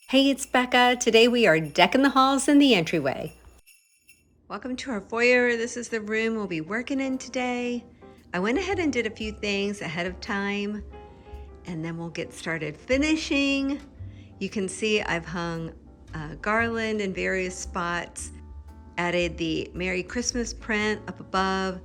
Hey, it's Becca. Today we are decking the halls in the entryway. Welcome to our foyer. This is the room we'll be working in today. I went ahead and did a few things ahead of time, and then we'll get started finishing. You can see I've hung a garland in various spots, added the Merry Christmas print up above,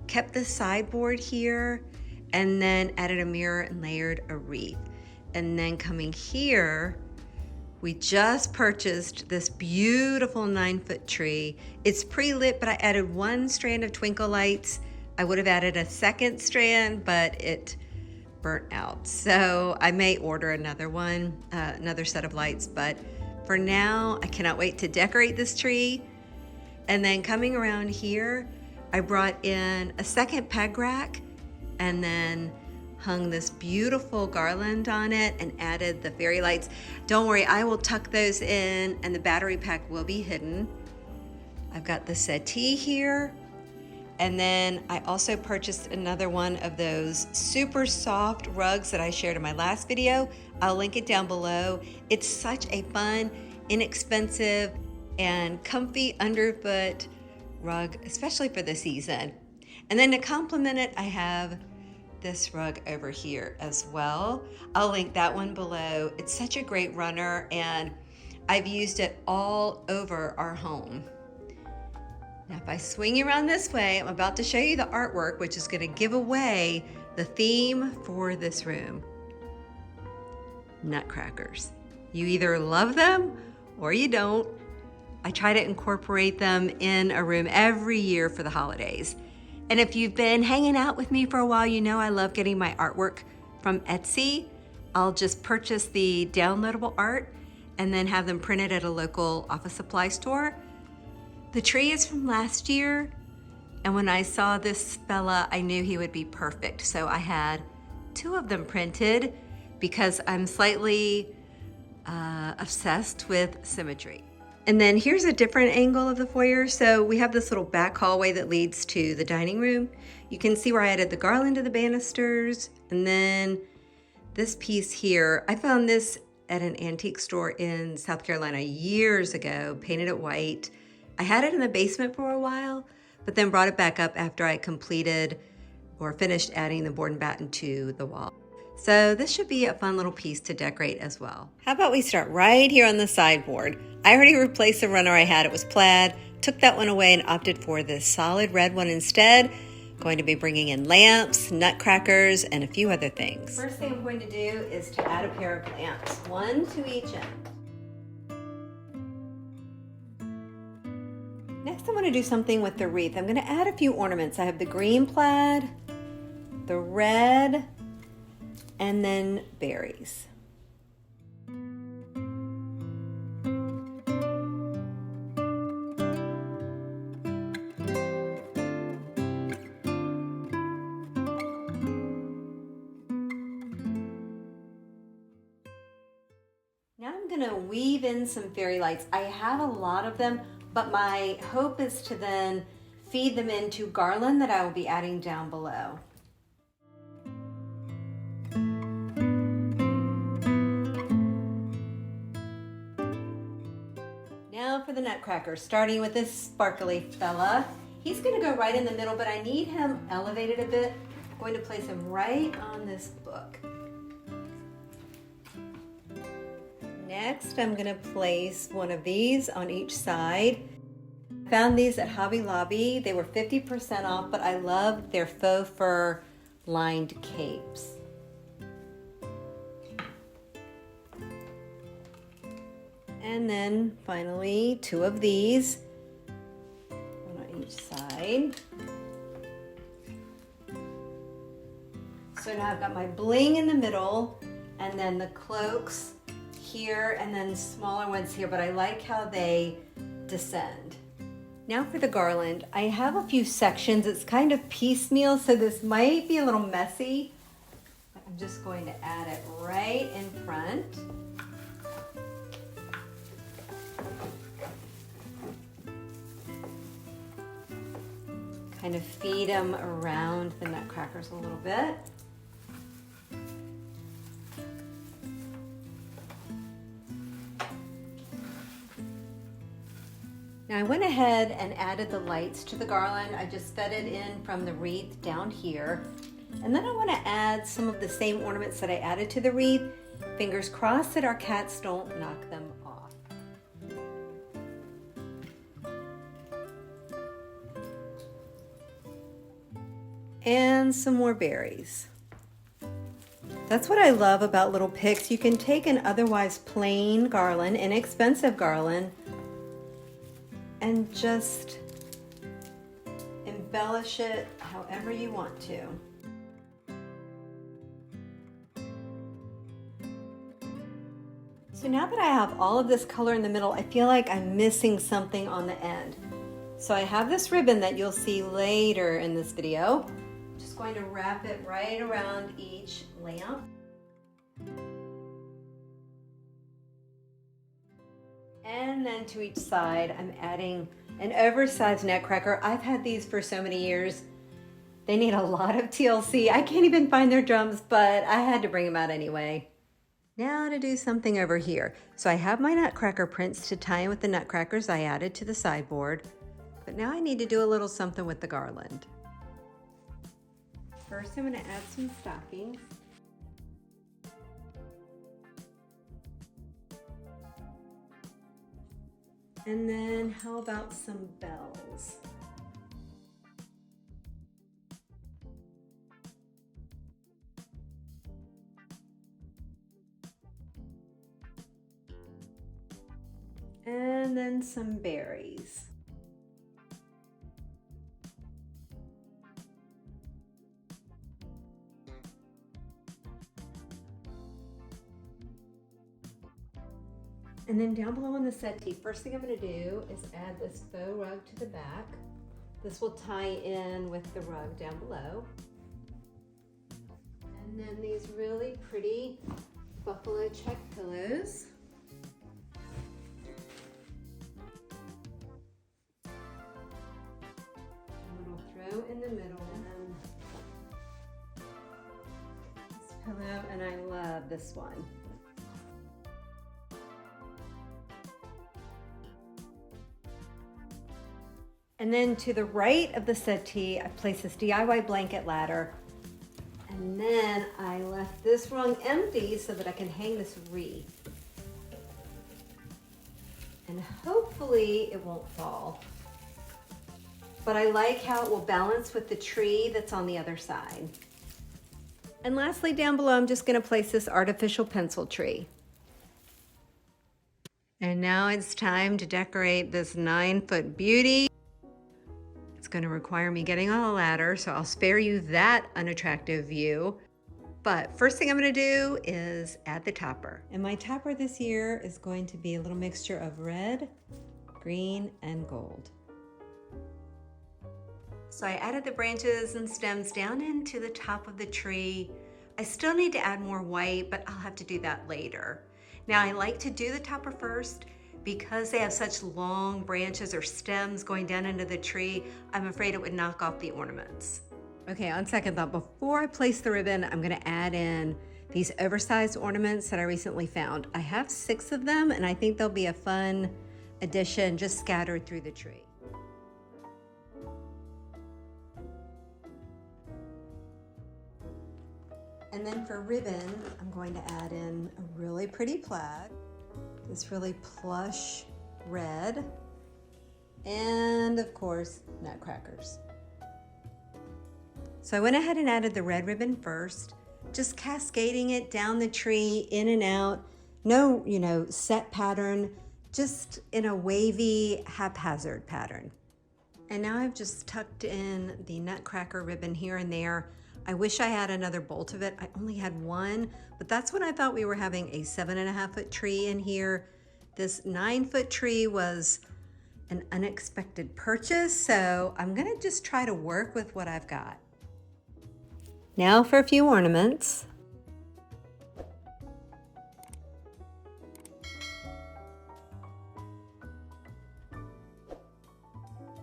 kept the sideboard here, and then added a mirror and layered a wreath. And then coming here, we just purchased this beautiful 9-foot tree. It's pre-lit, but I added one strand of twinkle lights. I would have added a second strand, but it burnt out. So I may order another one, another set of lights, but for now, I cannot wait to decorate this tree. And then coming around here, I brought in a second peg rack and then hung this beautiful garland on it and added the fairy lights. Don't worry, I will tuck those in and the battery pack will be hidden. I've got the settee here. And then I also purchased another one of those super soft rugs that I shared in my last video. I'll link it down below. It's such a fun, inexpensive, and comfy underfoot rug, especially for the season. And then to complement it, I have this rug over here as well. I'll link that one below. It's such a great runner and I've used it all over our home. Now if I swing you around this way, I'm about to show you the artwork, which is going to give away the theme for this room. Nutcrackers. You either love them or you don't. I try to incorporate them in a room every year for the holidays. And if you've been hanging out with me for a while, you know I love getting my artwork from Etsy. I'll just purchase the downloadable art and then have them printed at a local office supply store. The tree is from last year, and when I saw this fella, I knew he would be perfect. So I had 2 of them printed because I'm slightly obsessed with symmetry. And then here's a different angle of the foyer. So we have this little back hallway that leads to the dining room. You can see where I added the garland to the banisters. And then this piece here, I found this at an antique store in South Carolina years ago, painted it white. I had it in the basement for a while, but then brought it back up after I completed or finished adding the board and batten to the wall. So this should be a fun little piece to decorate as well. How about we start right here on the sideboard? I already replaced the runner I had. It was plaid, took that one away and opted for this solid red one instead. Going to be bringing in lamps, nutcrackers, and a few other things. First thing I'm going to do is to add a pair of lamps, 1 to each end. Next, I'm going to do something with the wreath. I'm going to add a few ornaments. I have the green plaid, the red, and then berries. Now I'm going to weave in some fairy lights. I have a lot of them, but my hope is to then feed them into garland that I will be adding down below. Now for the nutcracker, starting with this sparkly fella. He's going to go right in the middle, but I need him elevated a bit. I'm going to place him right on this book. Next, I'm going to place one of these on each side. I found these at Hobby Lobby. They were 50% off, but I love their faux fur lined capes. And then finally, 2 of these, one on each side. So now I've got my bling in the middle and then the cloaks here and then smaller ones here, but I like how they descend. Now for the garland, I have a few sections. It's kind of piecemeal, so this might be a little messy. I'm just going to add it right in front. Kind of feed them around the nutcrackers a little bit. Now I went ahead and added the lights to the garland. I just fed it in from the wreath down here. And then I want to add some of the same ornaments that I added to the wreath. Fingers crossed that our cats don't knock them off. And some more berries. That's what I love about little picks. You can take an otherwise plain garland, inexpensive garland, and just embellish it however you want to. So now that I have all of this color in the middle, I feel like I'm missing something on the end. So I have this ribbon that you'll see later in this video. I'm just going to wrap it right around each lamp. And then to each side, I'm adding an oversized nutcracker. I've had these for so many years. They need a lot of TLC. I can't even find their drums, but I had to bring them out anyway. Now to do something over here. So I have my nutcracker prints to tie in with the nutcrackers I added to the sideboard, but now I need to do a little something with the garland. First, I'm going to add some stockings. And then how about some bells? And then some berries. And then down below on the settee, first thing I'm going to do is add this faux rug to the back. This will tie in with the rug down below. And then these really pretty buffalo check pillows. A little throw in the middle. And this pillow, and I love this one. And then to the right of the settee, I placed this DIY blanket ladder. And then I left this rung empty so that I can hang this wreath. And hopefully it won't fall. But I like how it will balance with the tree that's on the other side. And lastly, down below, I'm just gonna place this artificial pencil tree. And now it's time to decorate this 9-foot beauty. It's going to require me getting on a ladder, so I'll spare you that unattractive view. But first thing I'm going to do is add the topper. And my topper this year is going to be a little mixture of red, green, and gold. So I added the branches and stems down into the top of the tree. I still need to add more white, but I'll have to do that later. Now I like to do the topper first. Because they have such long branches or stems going down into the tree, I'm afraid it would knock off the ornaments. Okay, on second thought, before I place the ribbon, I'm gonna add in these oversized ornaments that I recently found. I have 6 of them, and I think they'll be a fun addition just scattered through the tree. And then for ribbon, I'm going to add in a really pretty plaid. This really plush red, and of course, nutcrackers. So I went ahead and added the red ribbon first, just cascading it down the tree, in and out. No, set pattern, just in a wavy, haphazard pattern. And now I've just tucked in the nutcracker ribbon here and there. I wish I had another bolt of it. I only had one, but that's when I thought we were having a 7.5-foot tree in here. This 9-foot tree was an unexpected purchase, so I'm gonna just try to work with what I've got. Now for a few ornaments.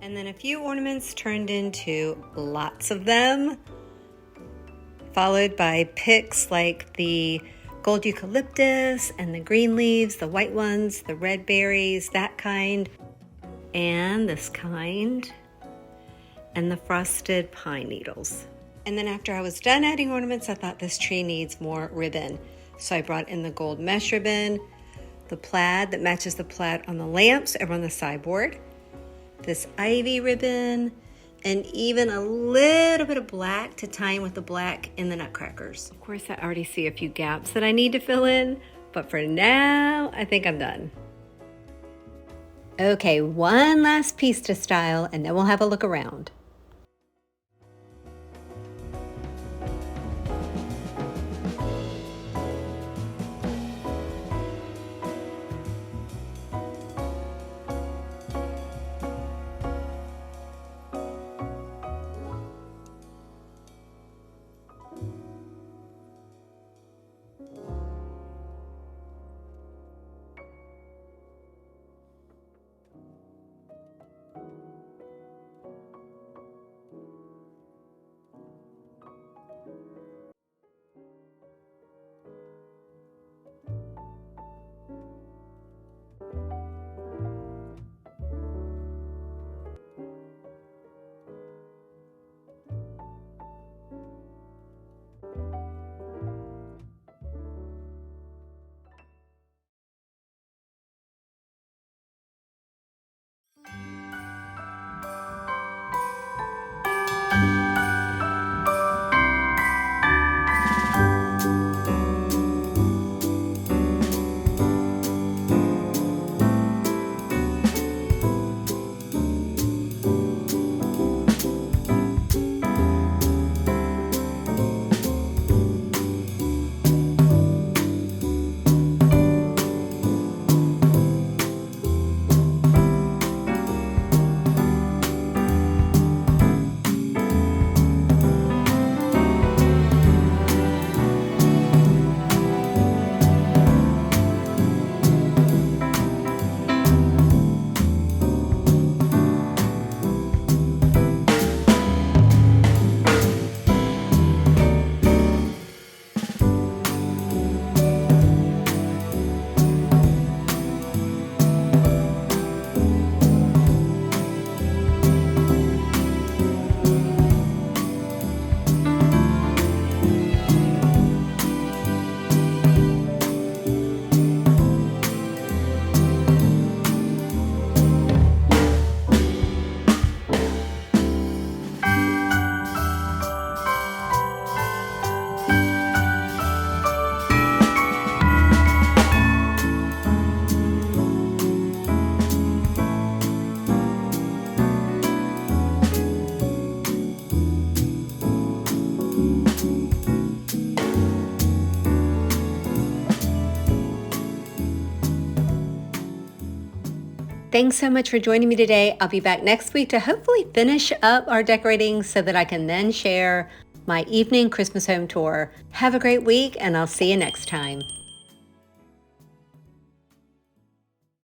And then a few ornaments turned into lots of them, followed by picks like the gold eucalyptus and the green leaves, the white ones, the red berries, that kind. and this kind, and the frosted pine needles. And then after I was done adding ornaments, I thought this tree needs more ribbon. So I brought in the gold mesh ribbon, the plaid that matches the plaid on the lamps over on the sideboard, this ivy ribbon, and even a little bit of black to tie in with the black in the nutcrackers. Of course, I already see a few gaps that I need to fill in, but for now, I think I'm done. Okay, one last piece to style, and then we'll have a look around. Thanks so much for joining me today. I'll be back next week to hopefully finish up our decorating so that I can then share my evening Christmas home tour. Have a great week, and I'll see you next time.